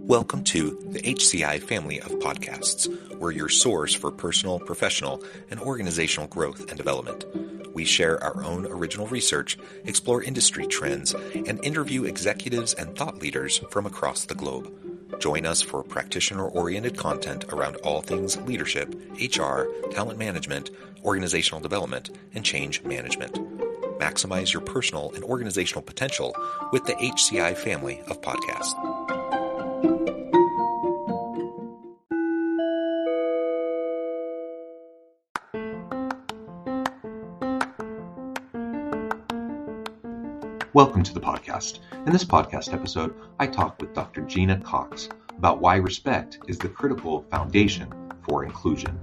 Welcome to the HCI family of podcasts. We're your source for personal, professional, and organizational growth and development. We share our own original research, explore industry trends, and interview executives and thought leaders from across the globe. Join us for practitioner-oriented content around all things leadership, HR, talent management, organizational development, and change management. Maximize your personal and organizational potential with the HCI family of podcasts. Welcome to the podcast. In this podcast episode, I talk with Dr. Gena Cox about why respect is the critical foundation for inclusion.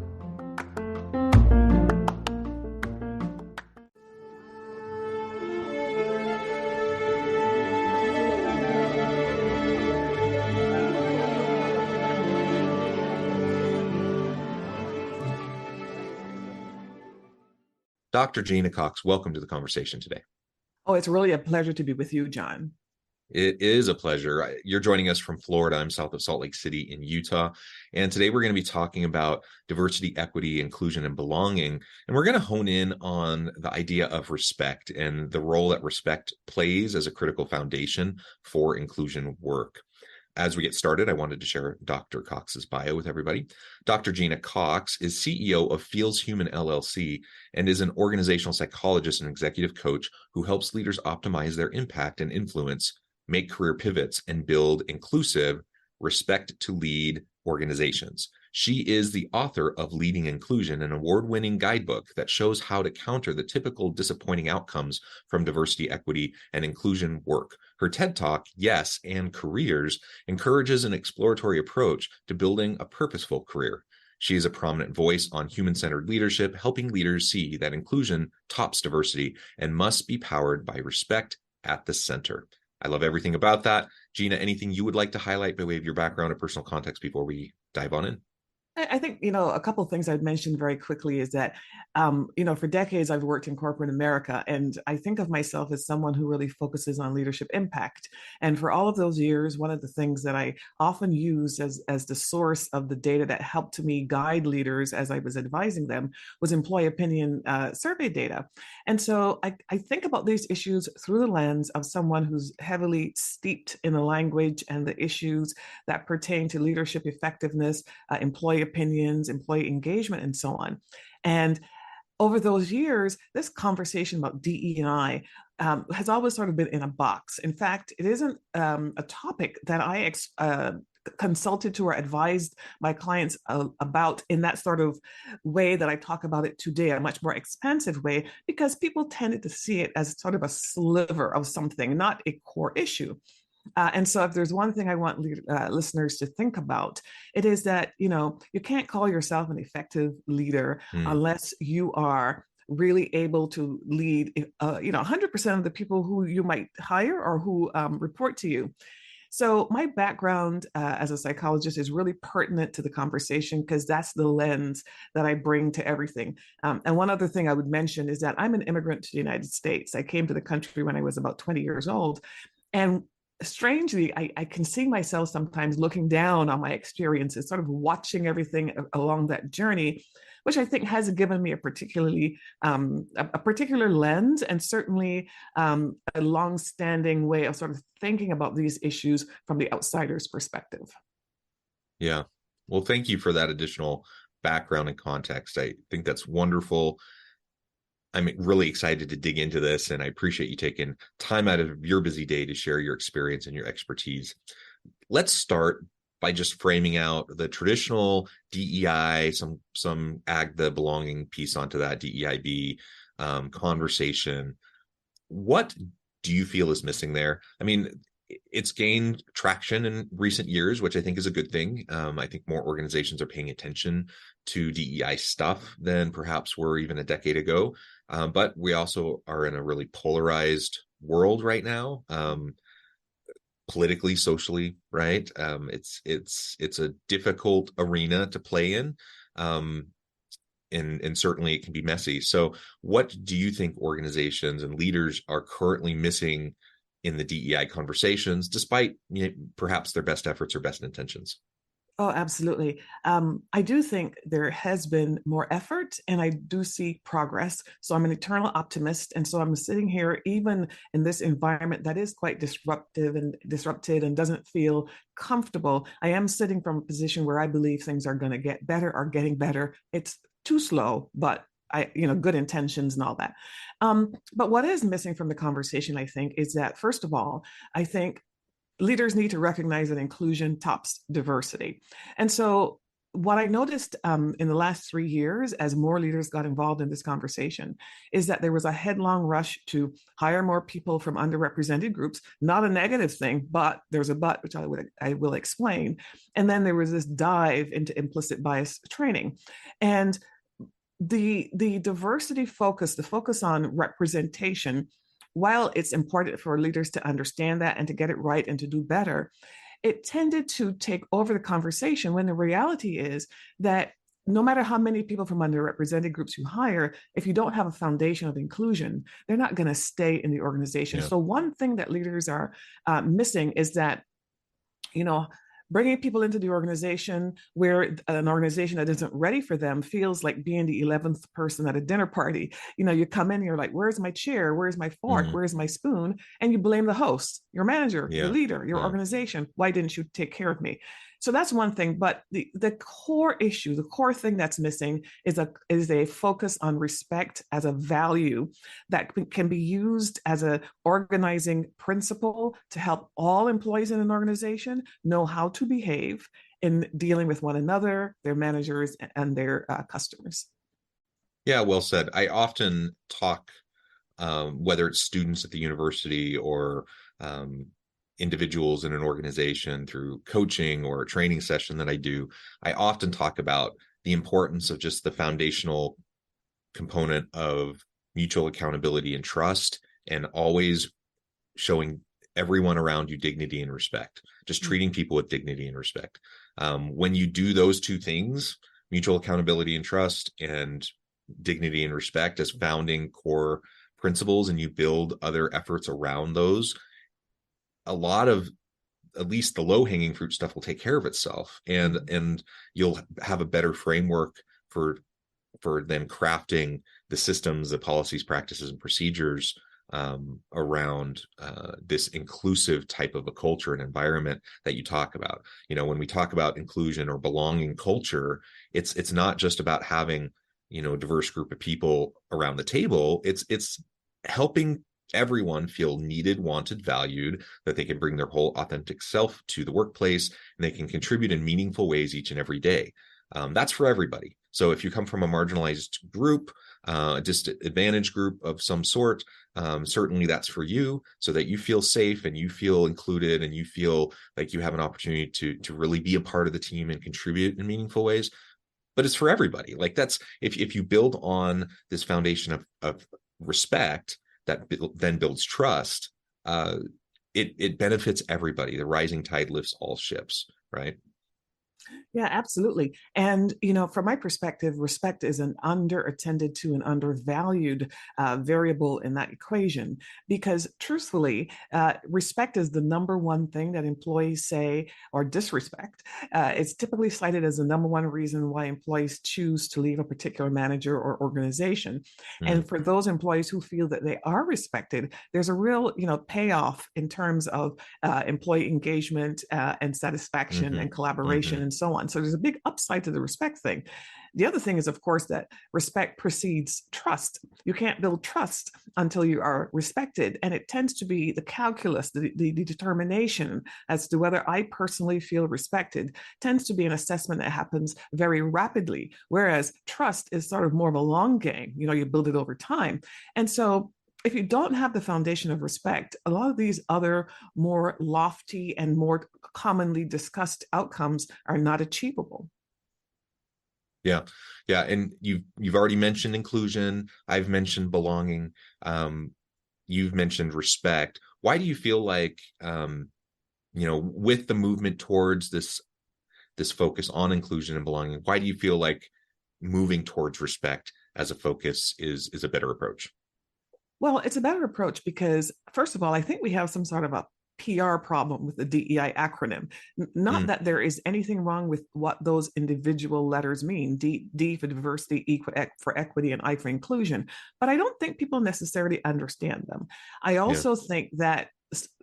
Dr. Gena Cox, welcome to the conversation today. Oh, it's really a pleasure to be with you, John. It is a pleasure. You're joining us from Florida. I'm south of Salt Lake City in Utah. And today we're going to be talking about diversity, equity, inclusion, and belonging. And we're going to hone in on the idea of respect and the role that respect plays as a critical foundation for inclusion work. As we get started, I wanted to share Dr. Cox's bio with everybody. Dr. Gena Cox is CEO of Feels Human LLC and is an organizational psychologist and executive coach who helps leaders optimize their impact and influence, make career pivots, and build inclusive, respect to lead organizations. She is the author of Leading Inclusion, an award-winning guidebook that shows how to counter the typical disappointing outcomes from diversity, equity, and inclusion work. Her TED Talk, Yes and Careers, encourages an exploratory approach to building a purposeful career. She is a prominent voice on human-centered leadership, helping leaders see that inclusion tops diversity and must be powered by respect at the center. I love everything about that. Gena, anything you would like to highlight by way of your background or personal context before we dive on in? I think, a couple of things I'd mention very quickly is that, for decades I've worked in corporate America, and I think of myself as someone who really focuses on leadership impact. And for all of those years, one of the things that I often use as the source of the data that helped me guide leaders as I was advising them was employee opinion survey data. And so I think about these issues through the lens of someone who's heavily steeped in the language and the issues that pertain to leadership effectiveness, employee opinions, employee engagement, and so on. And over those years, this conversation about DE&I has always sort of been in a box. In fact, it isn't a topic that I consulted to or advised my clients about in that sort of way that I talk about it today, a much more expansive way, because people tended to see it as sort of a sliver of something, not a core issue. And so if there's one thing I want listeners to think about, it is that, you can't call yourself an effective leader unless you are really able to lead, 100% of the people who you might hire or who report to you. So my background as a psychologist is really pertinent to the conversation because that's the lens that I bring to everything. And one other thing I would mention is that I'm an immigrant to the United States. I came to the country when I was about 20 years old. And strangely, I can see myself sometimes looking down on my experiences, sort of watching everything along that journey, which I think has given me a particular lens and certainly a long-standing way of sort of thinking about these issues from the outsider's perspective. Yeah. Well, thank you for that additional background and context. I think that's wonderful. I'm really excited to dig into this, and I appreciate you taking time out of your busy day to share your experience and your expertise. Let's start by just framing out the traditional DEI, some add the belonging piece onto that, DEIB conversation. What do you feel is missing there? I mean, it's gained traction in recent years, which I think is a good thing. I think more organizations are paying attention to DEI stuff than perhaps were even a decade ago. But we also are in a really polarized world right now, politically, socially, right? It's a difficult arena to play in. And certainly it can be messy. So what do you think organizations and leaders are currently missing in the DEI conversations, despite perhaps their best efforts or best intentions. Oh, absolutely. I do think there has been more effort and I do see progress. So I'm an eternal optimist. And so I'm sitting here, even in this environment that is quite disruptive and disrupted and doesn't feel comfortable. I am sitting from a position where I believe things are going to get better, are getting better. It's too slow, but good intentions and all that. But what is missing from the conversation, I think, is that, first of all, I think leaders need to recognize that inclusion tops diversity. And so, what I noticed in the last 3 years, as more leaders got involved in this conversation, is that there was a headlong rush to hire more people from underrepresented groups. Not a negative thing, but there's a but, which I will explain. And then there was this dive into implicit bias training, and the diversity focus, the focus on representation, while it's important for leaders to understand that and to get it right and to do better, it tended to take over the conversation when the reality is that no matter how many people from underrepresented groups you hire, if you don't have a foundation of inclusion, they're not going to stay in the organization. Yeah. So one thing that leaders are missing is that, you know, bringing people into the organization where an organization that isn't ready for them feels like being the 11th person at a dinner party. You come in and you're like, where's my chair? Where's my fork? Mm-hmm. Where's my spoon? And you blame the host, your manager, your Yeah. leader, your organization. Why didn't you take care of me? So that's one thing. But the core issue, the core thing that's missing is a focus on respect as a value that can be used as an organizing principle to help all employees in an organization know how to behave in dealing with one another, their managers, and their customers. Yeah, well said. I often talk, whether it's students at the university or individuals in an organization through coaching or a training session that I do, I often talk about the importance of just the foundational component of mutual accountability and trust, and always showing everyone around you dignity and respect, just treating people with dignity and respect. When you do those two things, mutual accountability and trust, and dignity and respect as founding core principles, and you build other efforts around those, a lot of, at least the low-hanging fruit stuff, will take care of itself, and you'll have a better framework for them crafting the systems, the policies, practices, and procedures around this inclusive type of a culture and environment that you talk about. When we talk about inclusion or belonging culture, it's not just about having a diverse group of people around the table. It's helping everyone feel needed, wanted, valued, that they can bring their whole authentic self to the workplace, and they can contribute in meaningful ways each and every day. That's for everybody. So if you come from a marginalized group, a disadvantaged group of some sort, certainly that's for you, so that you feel safe and you feel included and you feel like you have an opportunity to really be a part of the team and contribute in meaningful ways. But it's for everybody. Like, that's, if you build on this foundation of respect that then builds trust, it benefits everybody. The rising tide lifts all ships, right? Yeah, absolutely. And, from my perspective, respect is an underattended to and undervalued variable in that equation, because truthfully, respect is the number one thing that employees say, or disrespect. It's typically cited as the number one reason why employees choose to leave a particular manager or organization. And for those employees who feel that they are respected, there's a real, payoff in terms of employee engagement and satisfaction and collaboration and so on. So there's a big upside to the respect thing. The other thing is, of course, that respect precedes trust. You can't build trust until you are respected. And it tends to be the calculus, the determination as to whether I personally feel respected, tends to be an assessment that happens very rapidly. Whereas trust is sort of more of a long game. You build it over time. And so if you don't have the foundation of respect, a lot of these other more lofty and more commonly discussed outcomes are not achievable. Yeah. And you've already mentioned inclusion. I've mentioned belonging. You've mentioned respect. Why do you feel like, with the movement towards this focus on inclusion and belonging, why do you feel like moving towards respect as a focus is a better approach? Well, it's a better approach because, first of all, I think we have some sort of a PR problem with the DEI acronym. Not Mm, that there is anything wrong with what those individual letters mean, D for diversity, E for equity, and I for inclusion, but I don't think people necessarily understand them. I yeah. also think that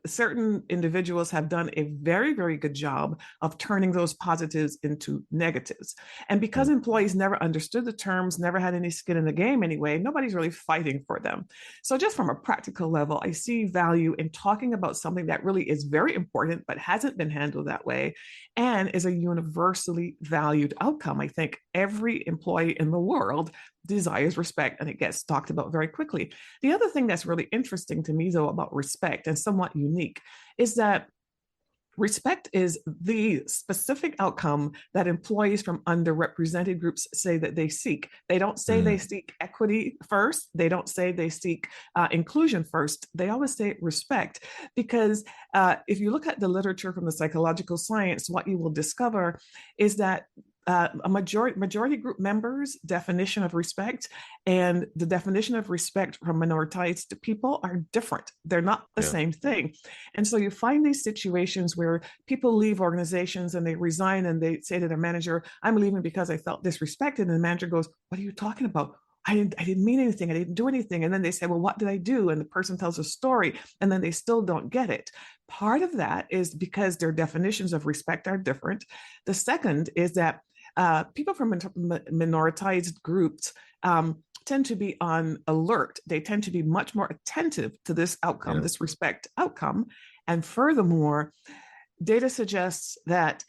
certain individuals have done a very, very good job of turning those positives into negatives. And because Mm, employees never understood the terms, never had any skin in the game anyway, nobody's really fighting for them. So, just from a practical level, I see value in talking about something that really is very important, but hasn't been handled that way and is a universally valued outcome. I think every employee in the world desires respect, and it gets talked about very quickly. The other thing that's really interesting to me, though, about respect and somewhat unique is that respect is the specific outcome that employees from underrepresented groups say that they seek. They don't say they mm, seek equity first. They don't say they seek inclusion first. They always say respect because if you look at the literature from the psychological science, what you will discover is that a majority group members' definition of respect and the definition of respect from minoritized people are different. They're not the yeah. same thing. And so you find these situations where people leave organizations and they resign and they say to their manager, I'm leaving because I felt disrespected. And the manager goes, what are you talking about? I didn't mean anything. I didn't do anything. And then they say, well, what did I do? And the person tells a story and then they still don't get it. Part of that is because their definitions of respect are different. The second is that people from minoritized groups tend to be on alert. They tend to be much more attentive to this outcome, Yeah. this respect outcome. And furthermore, data suggests that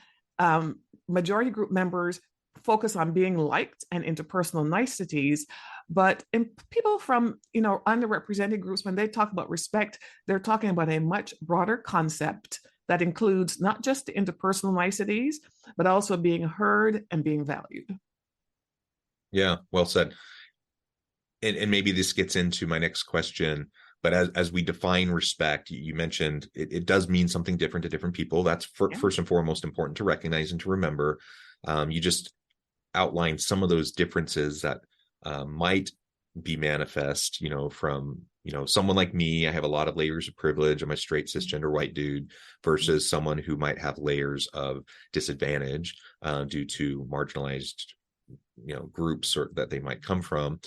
majority group members focus on being liked and interpersonal niceties, but in people from underrepresented groups, when they talk about respect, they're talking about a much broader concept that includes not just the interpersonal niceties, but also being heard and being valued. Yeah. Well said. And maybe this gets into my next question, but as we define respect, you mentioned it does mean something different to different people. That's Yeah. first and foremost important to recognize and to remember. You just outlined some of those differences that might be manifest, from someone like me. I have a lot of layers of privilege. I'm a straight cisgender white dude versus someone who might have layers of disadvantage due to marginalized groups or that they might come from.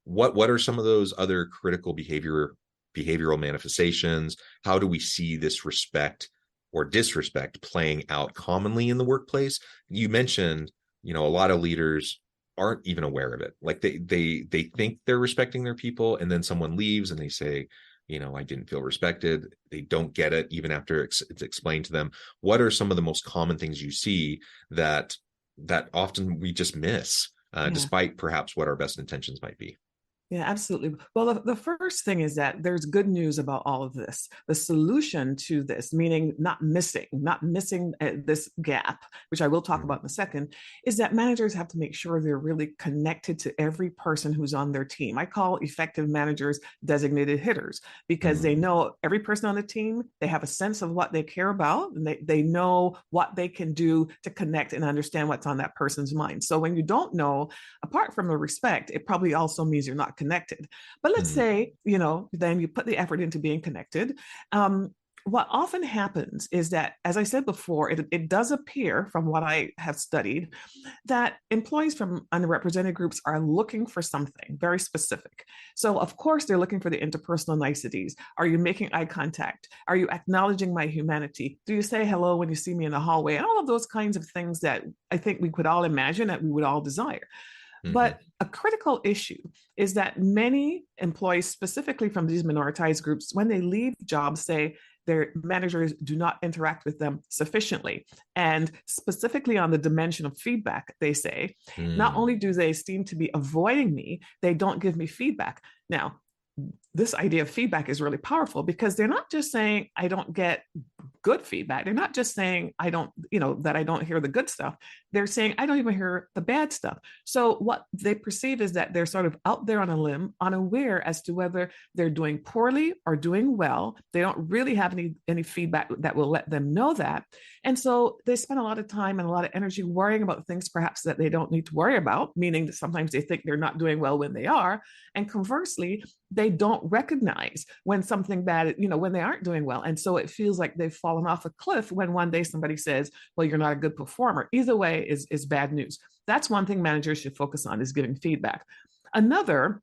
What are some of those other critical behavioral manifestations? How do we see this respect or disrespect playing out commonly in the workplace? You mentioned a lot of leaders aren't even aware of it. Like they think they're respecting their people, and then someone leaves and they say, I didn't feel respected. They don't get it even after it's explained to them. What are some of the most common things you see that often we just miss, Yeah. despite perhaps what our best intentions might be? Yeah, absolutely. Well, the first thing is that there's good news about all of this. The solution to this, meaning not missing this gap, which I will talk Mm, about in a second, is that managers have to make sure they're really connected to every person who's on their team. I call effective managers designated hitters because they mm, know every person on the team, they have a sense of what they care about, and they know what they can do to connect and understand what's on that person's mind. So when you don't know, apart from the respect, it probably also means you're not connected. But let's mm, say, then you put the effort into being connected. What often happens is that, as I said before, it does appear from what I have studied that employees from underrepresented groups are looking for something very specific. So, of course, they're looking for the interpersonal niceties. Are you making eye contact? Are you acknowledging my humanity? Do you say hello when you see me in the hallway? And all of those kinds of things that I think we could all imagine that we would all desire. mhm, But a critical issue is that many employees, specifically from these minoritized groups, when they leave jobs, say their managers do not interact with them sufficiently. And specifically on the dimension of feedback, they say, not mm, only do they seem to be avoiding me, they don't give me feedback. Now, this idea of feedback is really powerful because they're not just saying, I don't get good feedback. They're not just saying that I don't hear the good stuff. They're saying I don't even hear the bad stuff. So what they perceive is that they're sort of out there on a limb, unaware as to whether they're doing poorly or doing well. They don't really have any feedback that will let them know that. And so they spend a lot of time and a lot of energy worrying about things perhaps that they don't need to worry about, meaning that sometimes they think they're not doing well when they are. And conversely, they don't recognize when something bad, when they aren't doing well. And so it feels like they've fallen off a cliff when one day somebody says, well, you're not a good performer. Either way is bad news. That's one thing managers should focus on, is giving feedback. Another,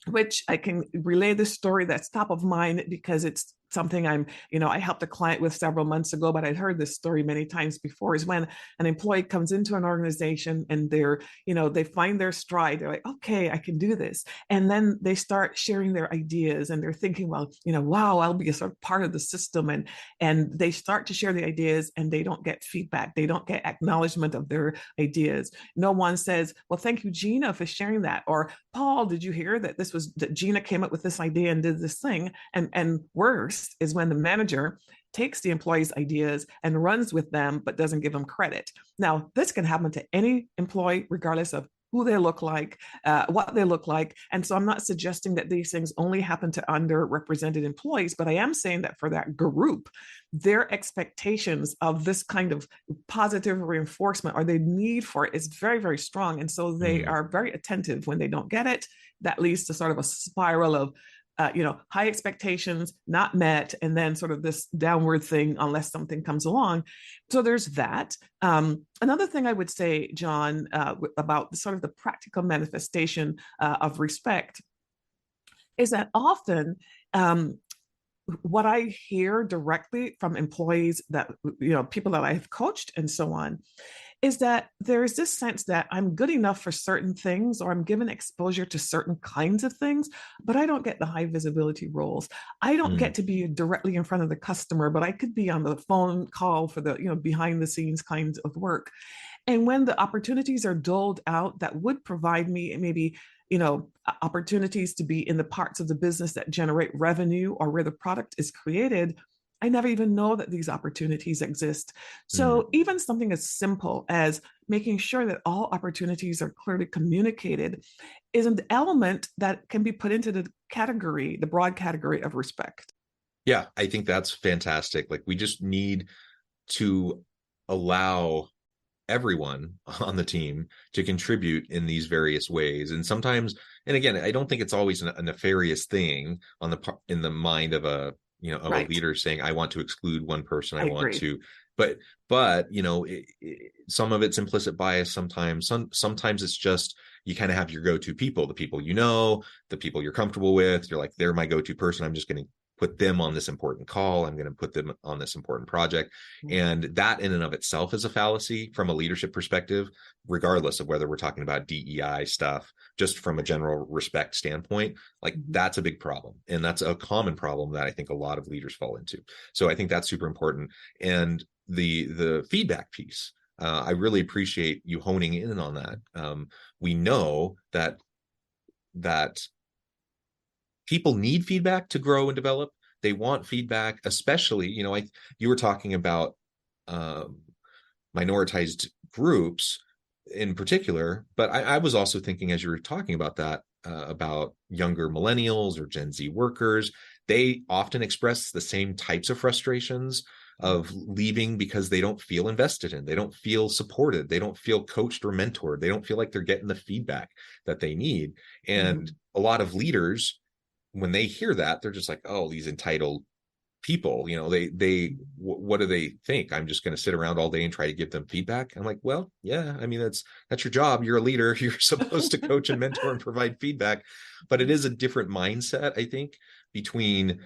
which I can relay this story that's top of mind because it's something I helped a client with several months ago, but I'd heard this story many times before, is when an employee comes into an organization and they find their stride. They're like, okay, I can do this. And then they start sharing their ideas and they're thinking, well, wow, I'll be a sort of part of the system. And they start to share the ideas and they don't get feedback. They don't get acknowledgement of their ideas. No one says, well, thank you, Gena, for sharing that. Or, Paul, did you hear that Gena came up with this idea and did this thing? And worse is when the manager takes the employee's ideas and runs with them, but doesn't give them credit. Now, this can happen to any employee, regardless of who they look like, what they look like. And so I'm not suggesting that these things only happen to underrepresented employees, but I am saying that for that group, their expectations of this kind of positive reinforcement, or the need for it, is very, very strong. And so they are very attentive when they don't get it. That leads to sort of a spiral of high expectations not met, and then sort of this downward thing unless something comes along. So there's that. Another thing I would say, John, about sort of the practical manifestation of respect is that often what I hear directly from employees that, people that I've coached and so on, is that there is this sense that I'm good enough for certain things, or I'm given exposure to certain kinds of things, but I don't get the high visibility roles. I don't get to be directly in front of the customer, but I could be on the phone call for the, behind the scenes kinds of work. And when the opportunities are doled out that would provide me maybe opportunities to be in the parts of the business that generate revenue or where the product is created, I never even know that these opportunities exist. So even something as simple as making sure that all opportunities are clearly communicated is an element that can be put into the broad category of respect. Yeah, I think that's fantastic. Like, we just need to allow everyone on the team to contribute in these various ways. And sometimes, and again, I don't think it's always a nefarious thing in the mind of a Right. a leader saying, I want to exclude one person. I want agree. to, but some of it's implicit bias. Sometimes it's just, you kind of have your go-to people, the people the people you're comfortable with. You're like, they're my go-to person. I'm just going to put them on this important call. I'm going to put them on this important project. And that in and of itself is a fallacy from a leadership perspective, regardless of whether we're talking about DEI stuff, just from a general respect standpoint. Like, that's a big problem. And that's a common problem that I think a lot of leaders fall into. So I think that's super important. And the feedback piece, I really appreciate you honing in on that. We know that people need feedback to grow and develop. They want feedback, especially, you were talking about minoritized groups in particular, but I was also thinking, as you were talking about that, about younger millennials or Gen Z workers. They often express the same types of frustrations of leaving because they don't feel invested in, they don't feel supported, they don't feel coached or mentored, they don't feel like they're getting the feedback that they need. And a lot of leaders, when they hear that, they're just like, oh, these entitled people, what do they think? I'm just going to sit around all day and try to give them feedback? I'm like, well, yeah, I mean, that's your job. You're a leader. You're supposed to coach and mentor and provide feedback. But it is a different mindset, I think, between,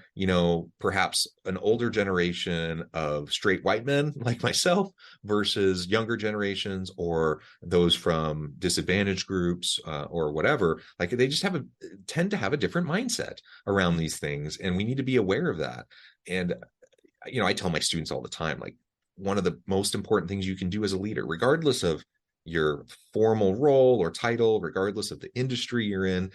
perhaps an older generation of straight white men like myself versus younger generations or those from disadvantaged groups or whatever. Like, they just tend to have a different mindset around these things. And we need to be aware of that. And, I tell my students all the time, like, one of the most important things you can do as a leader, regardless of your formal role or title, regardless of the industry you're in,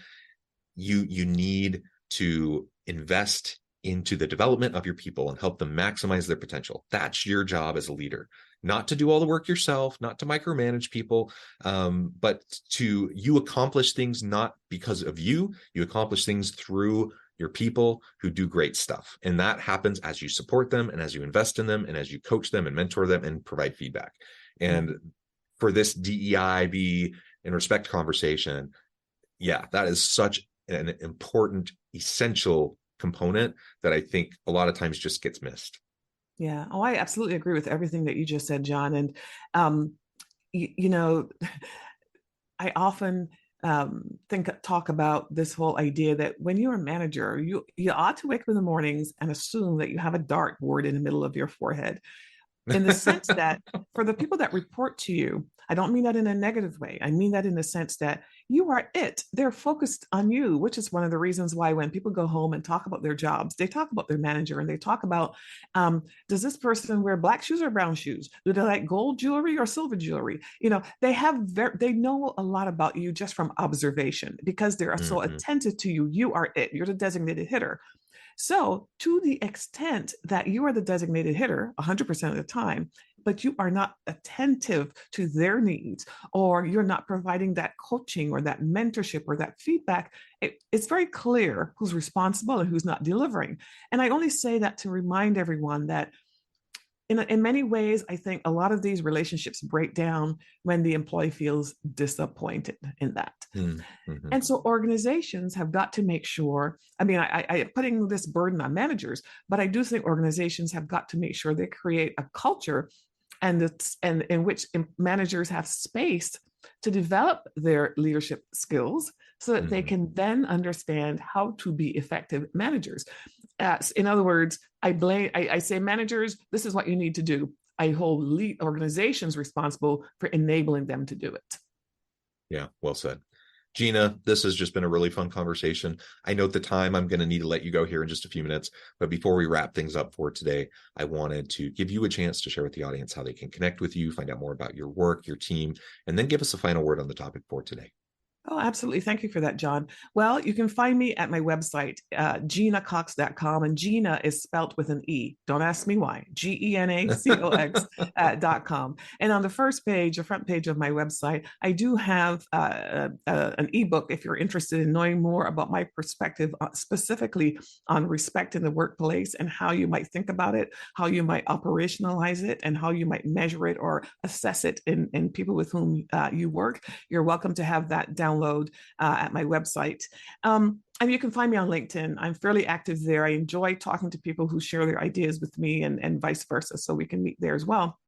you need to invest into the development of your people and help them maximize their potential. That's your job as a leader, not to do all the work yourself, not to micromanage people, but you accomplish things not because of you accomplish things through your people who do great stuff. And that happens as you support them and as you invest in them and as you coach them and mentor them and provide feedback. And for this DEIB and respect conversation, yeah, that is such an important, essential component that I think a lot of times just gets missed. Yeah. Oh, I absolutely agree with everything that you just said, John. And, you know, I often talk about this whole idea that when you're a manager, you ought to wake up in the mornings and assume that you have a dartboard in the middle of your forehead, in the sense that for the people that report to you, I don't mean that in a negative way. I mean that in the sense that you are it. They're focused on you, which is one of the reasons why when people go home and talk about their jobs, they talk about their manager and they talk about, does this person wear black shoes or brown shoes? Do they like gold jewelry or silver jewelry? They know a lot about you just from observation because they're so Mm-hmm. attentive to you. You are it. You're the designated hitter. So, to the extent that you are the designated hitter 100% of the time, but you are not attentive to their needs, or you're not providing that coaching or that mentorship or that feedback, it's very clear who's responsible and who's not delivering. And I only say that to remind everyone that in many ways, I think a lot of these relationships break down when the employee feels disappointed in that. Mm-hmm. And so organizations have got to make sure, I mean, I putting this burden on managers, but I do think organizations have got to make sure they create a culture and in which managers have space to develop their leadership skills so that they can then understand how to be effective managers. In other words, I say, managers, this is what you need to do. I hold organizations responsible for enabling them to do it. Yeah, well said. Gena, this has just been a really fun conversation. I know at the time I'm going to need to let you go here in just a few minutes, but before we wrap things up for today, I wanted to give you a chance to share with the audience how they can connect with you, find out more about your work, your team, and then give us a final word on the topic for today. Oh, absolutely. Thank you for that, John. Well, you can find me at my website, genacox.com, and Gena is spelt with an E. Don't ask me why. GenaCox.com. And on the first page, the front page of my website, I do have an ebook if you're interested in knowing more about my perspective, specifically on respect in the workplace and how you might think about it, how you might operationalize it, and how you might measure it or assess it in people with whom you work. You're welcome to have that download at my website. And you can find me on LinkedIn. I'm fairly active there. I enjoy talking to people who share their ideas with me and vice versa. So we can meet there as well.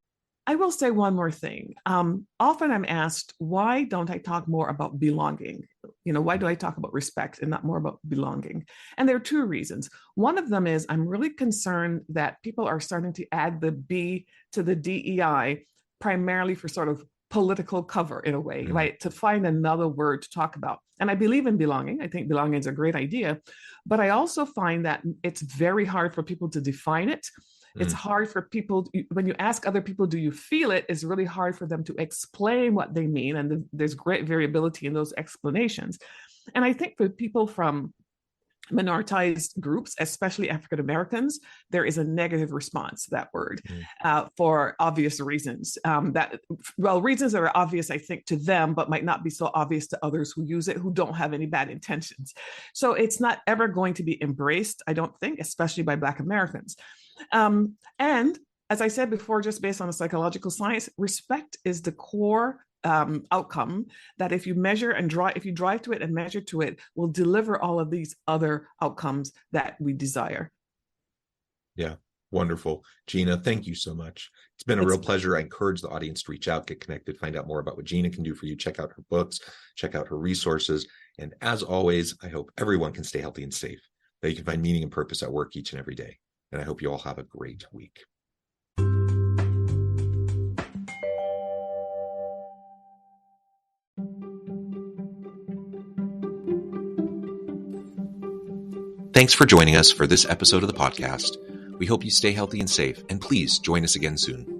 I will say one more thing. Often I'm asked, why don't I talk more about belonging? Why do I talk about respect and not more about belonging? And there are two reasons. One of them is I'm really concerned that people are starting to add the B to the DEI primarily for sort of political cover in a way, right? To find another word to talk about. And I believe in belonging. I think belonging is a great idea. But I also find that it's very hard for people to define it. It's hard for people, when you ask other people, do you feel it? It's really hard for them to explain what they mean. And there's great variability in those explanations. And I think for people from minoritized groups, especially African Americans, there is a negative response to that word for obvious reasons. Reasons that are obvious, I think, to them, but might not be so obvious to others who use it, who don't have any bad intentions. So it's not ever going to be embraced, I don't think, especially by Black Americans. And as I said before, just based on the psychological science, respect is the core outcome that if you measure and if you drive to it and measure to it, will deliver all of these other outcomes that we desire. Yeah, wonderful. Gena, thank you so much. It's been a real pleasure. I encourage the audience to reach out, get connected, find out more about what Gena can do for you. Check out her books, check out her resources. And as always, I hope everyone can stay healthy and safe, that you can find meaning and purpose at work each and every day. And I hope you all have a great week. Thanks for joining us for this episode of the podcast. We hope you stay healthy and safe, and please join us again soon.